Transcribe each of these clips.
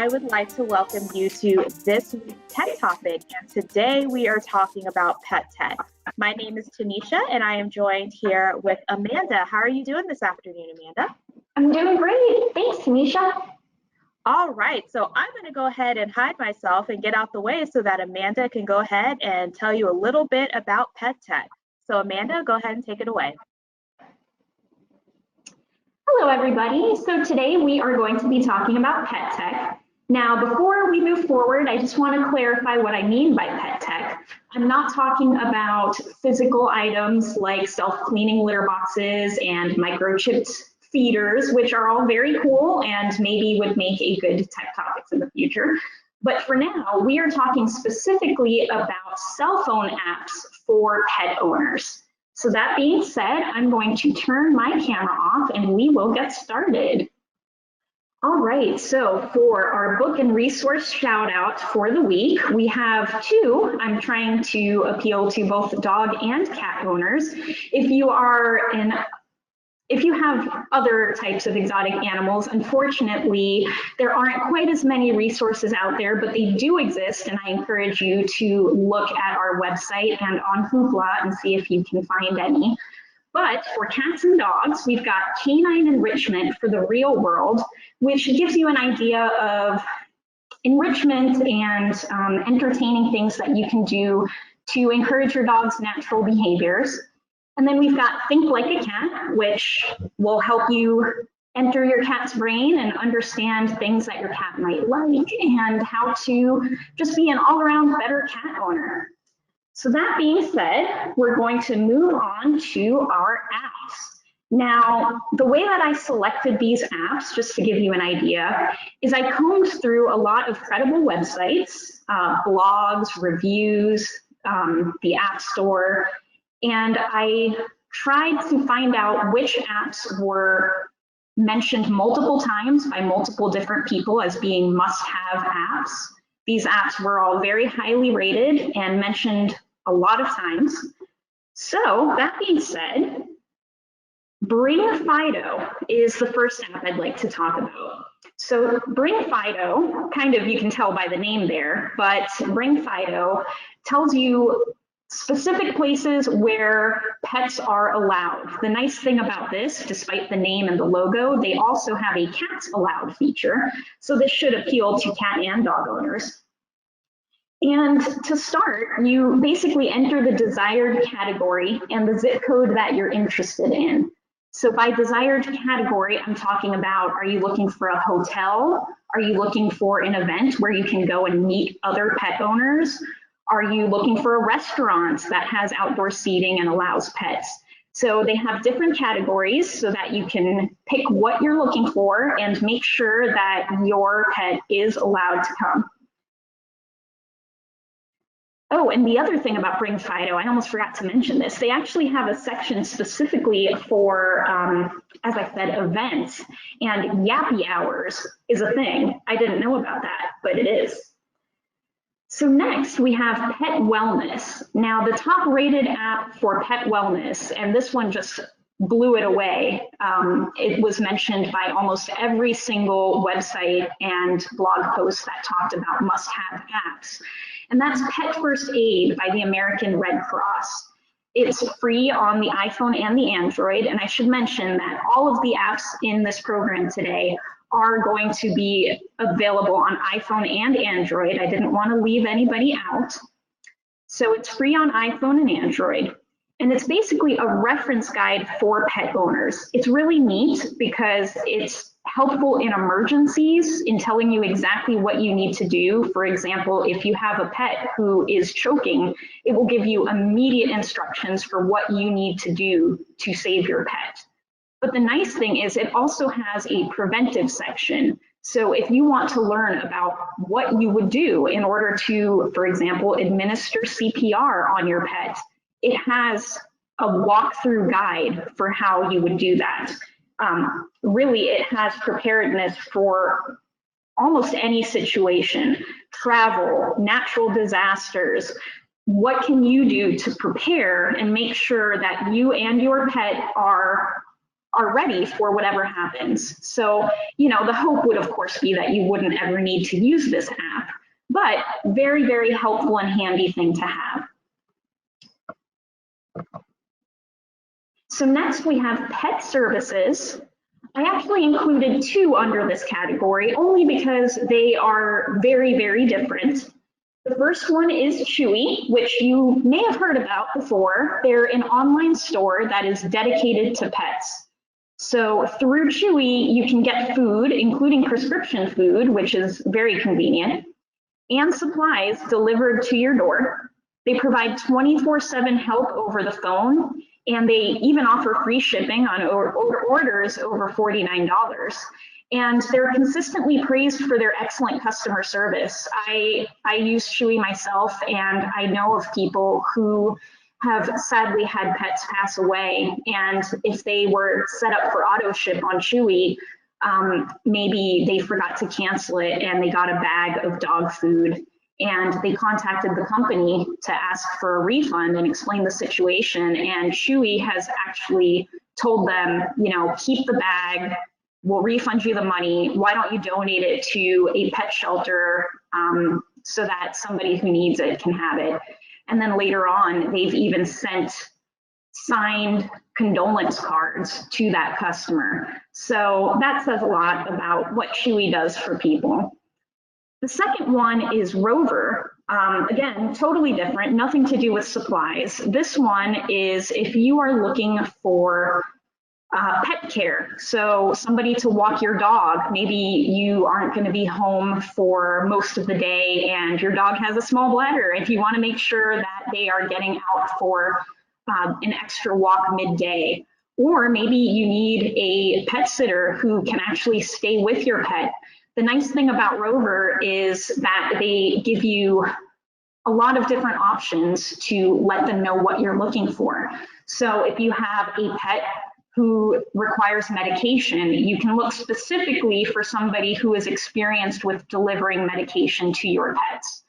I would like to welcome you to this week's Pet Topic, and today we are talking about pet tech. My name is Tanisha, and I am joined here with Amanda. How are you doing this afternoon, Amanda? I'm doing great. Thanks, Tanisha. All right, so I'm going to go ahead and hide myself and get out the way so that Amanda can go ahead and tell you a little bit about pet tech. So Amanda, go ahead and take it away. Hello, everybody. So today we are going to be talking about pet tech. Now, before we move forward, I just want to clarify what I mean by pet tech. I'm not talking about physical items like self-cleaning litter boxes and microchipped feeders, which are all very cool and maybe would make a good tech topics in the future. But for now, we are talking specifically about cell phone apps for pet owners. So that being said, I'm going to turn my camera off and we will get started. All right, so for our book and resource shout out for the week, we have two. I'm trying to appeal to both dog and cat owners. If you have other types of exotic animals, unfortunately, there aren't quite as many resources out there, but they do exist, and I encourage you to look at our website and on Hoopla and see if you can find any. But for cats and dogs, we've got Canine Enrichment for the real world, which gives you an idea of enrichment and entertaining things that you can do to encourage your dog's natural behaviors. And then we've got Think Like a Cat, which will help you enter your cat's brain and understand things that your cat might like and how to just be an all-around better cat owner. So that being said, we're going to move on to our apps. Now, the way that I selected these apps, just to give you an idea, is I combed through a lot of credible websites, blogs, reviews, the App Store, and I tried to find out which apps were mentioned multiple times by multiple different people as being must-have apps. These apps were all very highly rated and mentioned a lot of times. So that being said, Bring Fido is the first app I'd like to talk about. So Bring Fido, kind of you can tell by the name there, but Bring Fido tells you specific places where pets are allowed. The nice thing about this, despite the name and the logo, they also have a cats allowed feature. So this should appeal to cat and dog owners. And to start, you basically enter the desired category and the zip code that you're interested in. So by desired category, I'm talking about, are you looking for a hotel? Are you looking for an event where you can go and meet other pet owners? Are you looking for a restaurant that has outdoor seating and allows pets? So they have different categories so that you can pick what you're looking for and make sure that your pet is allowed to come. Oh, and the other thing about Bring Fido, I almost forgot to mention this. They actually have a section specifically for, as I said, events, and yappy hours is a thing. I didn't know about that, but it is. So next we have Pet Wellness. Now the top rated app for pet wellness, and this one just blew it away. It was mentioned by almost every single website and blog post that talked about must-have apps. And that's Pet First Aid by the American Red Cross. It's free on the iPhone and the Android, and I should mention that all of the apps in this program today are going to be available on iPhone and Android. I didn't want to leave anybody out. So it's free on iPhone and Android. And it's basically a reference guide for pet owners. It's really neat because it's helpful in emergencies in telling you exactly what you need to do. For example, if you have a pet who is choking, it will give you immediate instructions for what you need to do to save your pet. But the nice thing is it also has a preventive section. So if you want to learn about what you would do in order to, for example, administer CPR on your pet, it has a walkthrough guide for how you would do that. Really, it has preparedness for almost any situation, travel, natural disasters. What can you do to prepare and make sure that you and your pet are are ready for whatever happens. So, you know, the hope would of course be that you wouldn't ever need to use this app, but very, very helpful and handy thing to have. So next we have pet services. I actually included two under this category only because they are very, very different. The first one is Chewy, which you may have heard about before. They're an online store that is dedicated to pets. So through Chewy, you can get food, including prescription food, which is very convenient, and supplies delivered to your door. They provide 24/7 help over the phone, and they even offer free shipping on orders over $49. And they're consistently praised for their excellent customer service. I use Chewy myself, and I know of people who have sadly had pets pass away. And if they were set up for auto ship on Chewy, maybe they forgot to cancel it and they got a bag of dog food. And they contacted the company to ask for a refund and explain the situation. And Chewy has actually told them, you know, keep the bag, we'll refund you the money. Why don't you donate it to a pet shelter so that somebody who needs it can have it? And then later on, they've even sent signed condolence cards to that customer. So that says a lot about what Chewy does for people. The second one is Rover. Again, totally different, nothing to do with supplies. This one is if you are looking for pet care, so somebody to walk your dog. Maybe you aren't going to be home for most of the day and your dog has a small bladder. If you want to make sure that they are getting out for an extra walk midday, or maybe you need a pet sitter who can actually stay with your pet. The nice thing about Rover is that they give you a lot of different options to let them know what you're looking for. So if you have a pet who requires medication, you can look specifically for somebody who is experienced with delivering medication to your pets.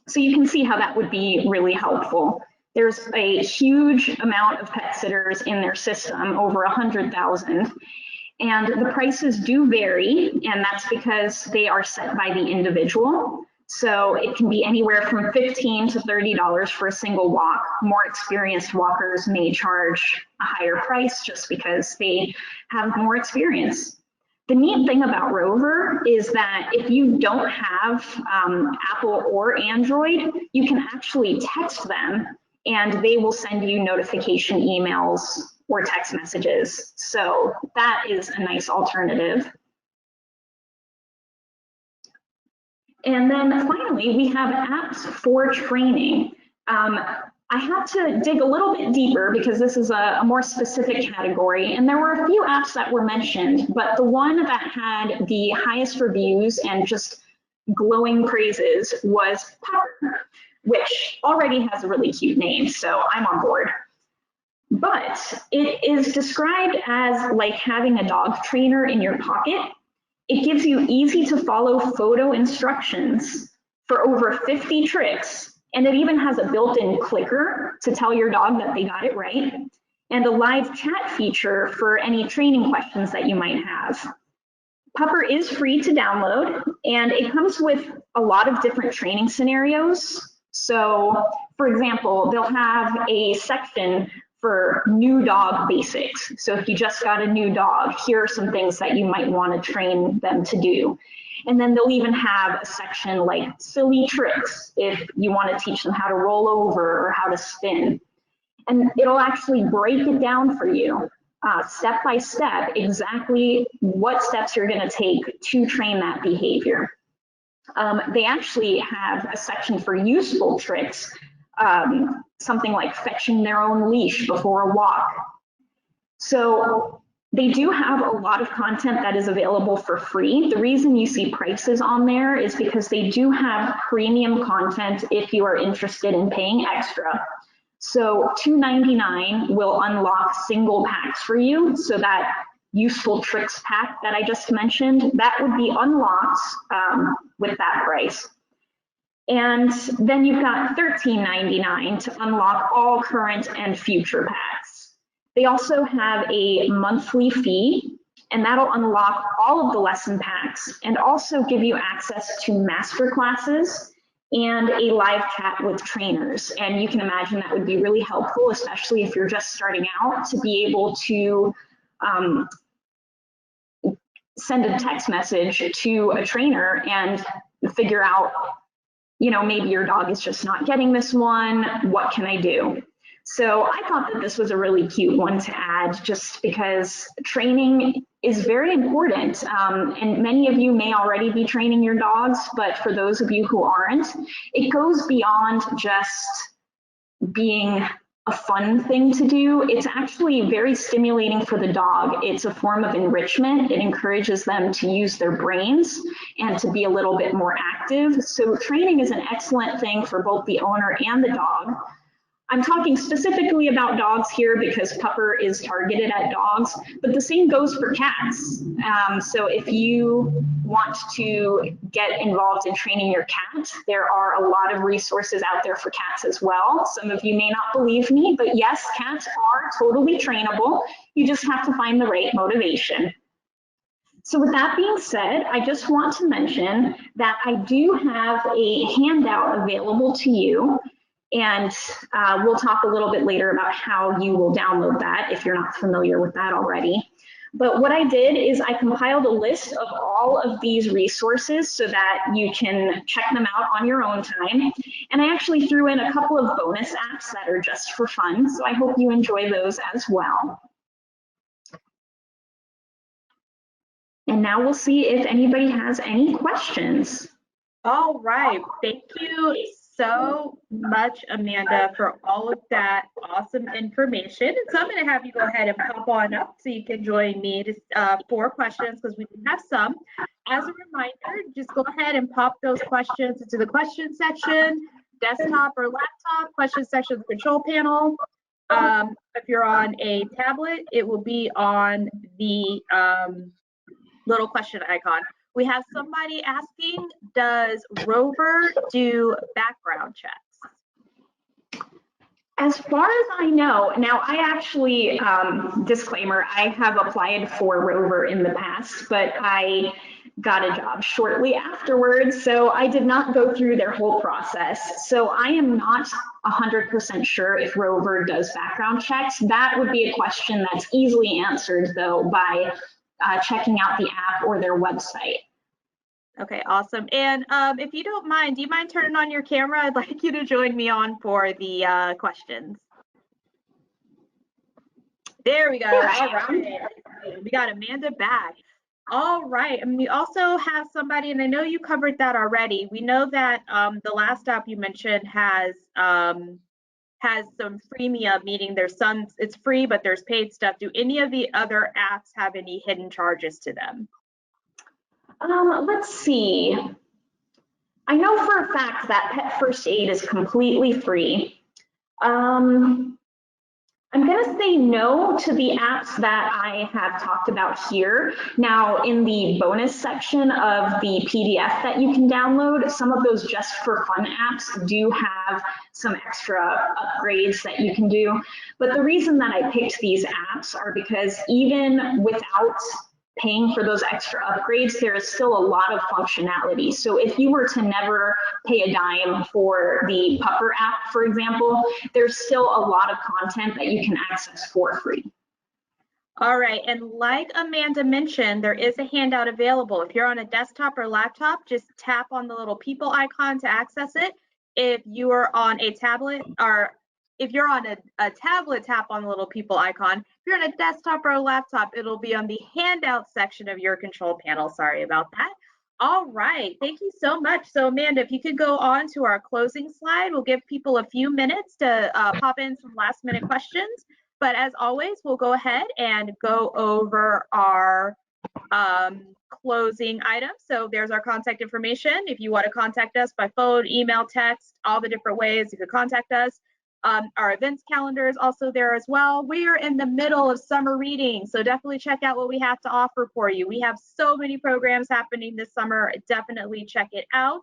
So you can see how that would be really helpful. There's a huge amount of pet sitters in their system, over 100,000. And the prices do vary, and that's because they are set by the individual. So it can be anywhere from $15 to $30 for a single walk. More experienced walkers may charge a higher price just because they have more experience. The neat thing about Rover is that if you don't have Apple or Android, you can actually text them and they will send you notification emails or text messages. So that is a nice alternative. And then finally, we have apps for training. I had to dig a little bit deeper because this is a more specific category, and there were a few apps that were mentioned, but the one that had the highest reviews and just glowing praises was Puss, which already has a really cute name, so I'm on board. But it is described as like having a dog trainer in your pocket. It gives you easy to follow photo instructions for over 50 tricks, and it even has a built-in clicker to tell your dog that they got it right, and a live chat feature for any training questions that you might have. Pupper is free to download, and it comes with a lot of different training scenarios. So, for example, they'll have a section for new dog basics. So if you just got a new dog, here are some things that you might want to train them to do. And then they'll even have a section like silly tricks if you want to teach them how to roll over or how to spin. And it'll actually break it down for you step by step, exactly what steps you're going to take to train that behavior. They actually have a section for useful tricks, something like fetching their own leash before a walk. So they do have a lot of content that is available for free. The reason you see prices on there is because they do have premium content if you are interested in paying extra. So $2.99 will unlock single packs for you. So that useful tricks pack that I just mentioned, that would be unlocked with that price. And then you've got $13.99 to unlock all current and future packs. They also have a monthly fee, and that'll unlock all of the lesson packs and also give you access to master classes and a live chat with trainers. And you can imagine that would be really helpful, especially if you're just starting out, to be able to send a text message to a trainer and figure out, you know, maybe your dog is just not getting this one, what can I do? So I thought that this was a really cute one to add, just because training is very important. And many of you may already be training your dogs, but for those of you who aren't, it goes beyond just being a fun thing to do. It's actually very stimulating for the dog. It's a form of enrichment. It encourages them to use their brains and to be a little bit more active. So training is an excellent thing for both the owner and the dog. I'm talking specifically about dogs here because Pupper is targeted at dogs, but the same goes for cats. So if you want to get involved in training your cat, there are a lot of resources out there for cats as well. Some of you may not believe me, but yes, cats are totally trainable. You just have to find the right motivation. So with that being said, I just want to mention that I do have a handout available to you. And we'll talk a little bit later about how you will download that if you're not familiar with that already. But what I did is I compiled a list of all of these resources so that you can check them out on your own time. And I actually threw in a couple of bonus apps that are just for fun. So I hope you enjoy those as well. And now we'll see if anybody has any questions. All right, thank you so much, Amanda, for all of that awesome information. And so I'm going to have you go ahead and pop on up so you can join me for questions, because we do have some. As a reminder, just go ahead and pop those questions into the question section, desktop or laptop, question section of the control panel. If you're on a tablet, it will be on the little question icon. We have somebody asking, does Rover do background checks? As far as I know, now I actually, disclaimer, I have applied for Rover in the past, but I got a job shortly afterwards, so I did not go through their whole process. So I am not 100% sure if Rover does background checks. That would be a question that's easily answered, though, by checking out the app or their website. Okay, awesome. And if you don't mind, do you mind turning on your camera? I'd like you to join me on for the questions. There we go. All right. We got Amanda back. All right. And we also have somebody, and I know you covered that already. We know that the last app you mentioned has some freemium, meaning there's some, it's free, but there's paid stuff. Do any of the other apps have any hidden charges to them? Let's see. I know for a fact that Pet First Aid is completely free. I'm going to say no to the apps that I have talked about here. Now, in the bonus section of the PDF that you can download, some of those just for fun apps do have some extra upgrades that you can do. But the reason that I picked these apps are because even without paying for those extra upgrades, there is still a lot of functionality. So if you were to never pay a dime for the Pupper app, for example, there's still a lot of content that you can access for free. All right, and like Amanda mentioned, there is a handout available. If you're on a desktop or laptop, just tap on the little people icon to access it. If you are on a tablet, or if you're on a tablet, tap on the little people icon. If you're on a desktop or a laptop, it'll be on the handout section of your control panel. Sorry about that. All right, thank you so much. So Amanda, if you could go on to our closing slide, we'll give people a few minutes to pop in some last minute questions. But as always, we'll go ahead and go over our closing items. So there's our contact information. If you want to contact us by phone, email, text, all the different ways you could contact us. Our events calendar is also there as well. We are in the middle of summer reading, so definitely check out what we have to offer for you. We have so many programs happening this summer. Definitely check it out.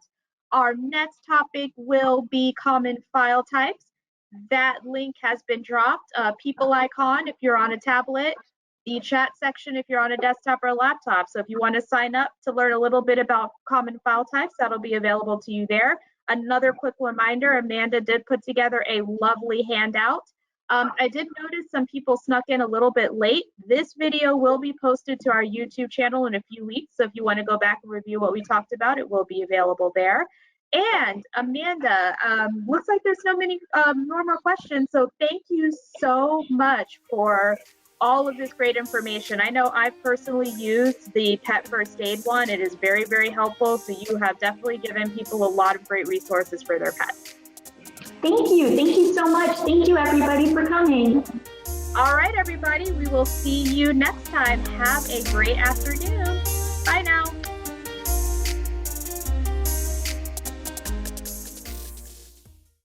Our next topic will be common file types. that link has been dropped. People icon if you're on a tablet, the chat section if you're on a desktop or a laptop. So if you want to sign up to learn a little bit about common file types, that'll be available to you there. Another quick reminder, Amanda did put together a lovely handout. I did notice some people snuck in a little bit late. This video will be posted to our YouTube channel in a few weeks. So if you want to go back and review what we talked about, it will be available there. And Amanda, looks like there's no more questions. So thank you so much for all of this great information. I know I've personally used the pet first aid one. It is very, very helpful. So you have definitely given people a lot of great resources for their pets. Thank you. Thank you so much. Thank you, everybody, for coming. All right, everybody. We will see you next time. Have a great afternoon.